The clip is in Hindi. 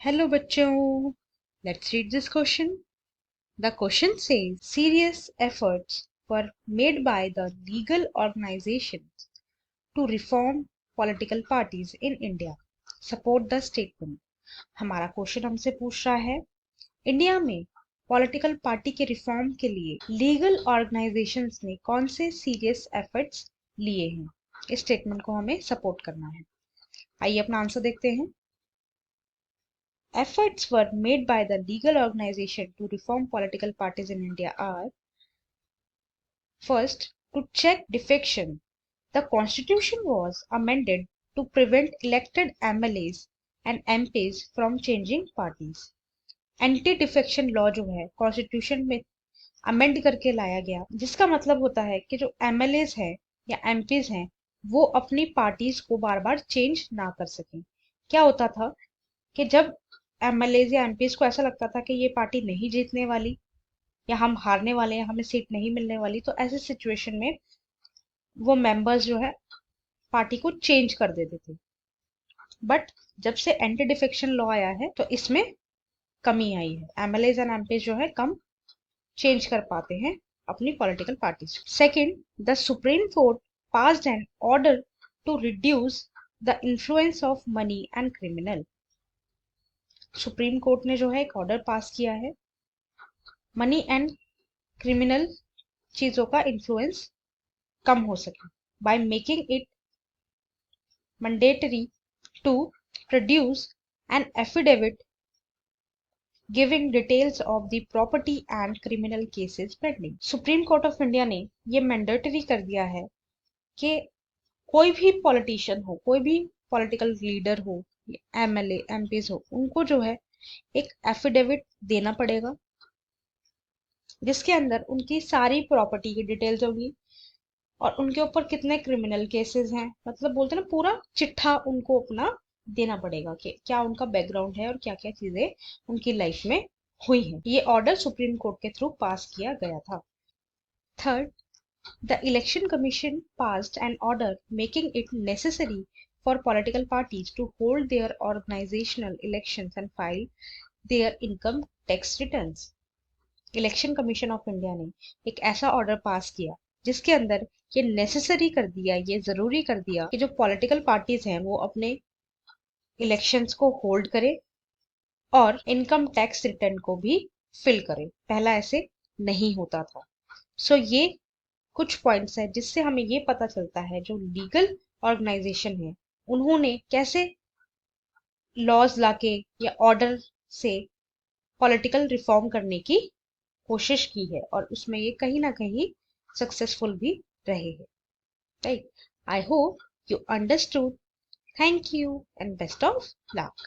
Hello बच्चों, let's read this question. The question says serious efforts were made by the legal organizations to reform political parties in India. Support the statement. हमारा क्वेश्चन हमसे पूछ रहा है इंडिया में पॉलिटिकल पार्टी के रिफॉर्म के लिए लीगल ऑर्गेनाइजेशंस ने कौन से सीरियस एफर्ट्स लिए हैं। इस स्टेटमेंट को हमें सपोर्ट करना है। आइए अपना आंसर देखते हैं। Efforts were made by the legal organization to reform political parties in India are: first, to check defection. The constitution was amended to prevent elected MLAs and MPs from changing parties. Anti defection law जो है कॉन्स्टिट्यूशन में अमेंड करके लाया गया, जिसका मतलब होता है कि जो MLAs हैं या MPs हैं वो अपनी पार्टीज को बार बार चेंज ना कर सकें। क्या होता था कि जब MLAs या MPs को ऐसा लगता था कि ये पार्टी नहीं जीतने वाली या हम हारने वाले हैं, हमें सीट नहीं मिलने वाली, तो ऐसे सिचुएशन में वो मेंबर्स जो है पार्टी को चेंज कर देते थे। बट जब से एंटी डिफेक्शन लॉ आया है तो इसमें कमी आई है। MLAs एंड MPs जो है कम चेंज कर पाते हैं अपनी political parties. Second, the supreme court passed an order to reduce the influence of money and criminal. Supreme court ने जो है एक ऑर्डर पास किया है मनी एंड क्रिमिनल चीजों का इन्फ्लुएंस कम हो सके by making it mandatory to produce an affidavit giving details of the property and criminal cases pending. Supreme court of India ने ये मैंडेटरी कर दिया है कि कोई भी पॉलिटिशियन हो, कोई भी पॉलिटिकल लीडर हो, MLA MPs हो, उनको जो है एक एफिडेविट देना पड़ेगा जिसके अंदर उनकी सारी प्रॉपर्टी की डिटेल्स होगी और उनके ऊपर कितने क्रिमिनल केसेस हैं, मतलब बोलते हैं ना पूरा चिट्ठा उनको अपना देना पड़ेगा कि क्या उनका बैकग्राउंड है और क्या क्या चीजें उनकी लाइफ में हुई हैं। ये ऑर्डर सुप्रीम कोर्ट के थ्रू पास किया गया था। Third, the Election Commission passed an order making it necessary for political parties to hold their organizational elections and file their income tax returns. Election commission of India ने एक ऐसा ऑर्डर पास किया जिसके अंदर ये नेसेसरी कर दिया, ये जरूरी कर दिया कि जो पॉलिटिकल पार्टीज हैं वो अपने इलेक्शंस को होल्ड करे और इनकम टैक्स रिटर्न को भी फिल करे। पहला ऐसे नहीं होता था। सो ये कुछ पॉइंट्स है जिससे हमें ये पता चलता है जो लीगल ऑर्गेनाइजेशन है उन्होंने कैसे लॉज लाके या ऑर्डर से पॉलिटिकल रिफॉर्म करने की कोशिश की है और उसमें ये कहीं ना कहीं सक्सेसफुल भी रहे हैं। Right, I hope you understood. Thank you and best of luck.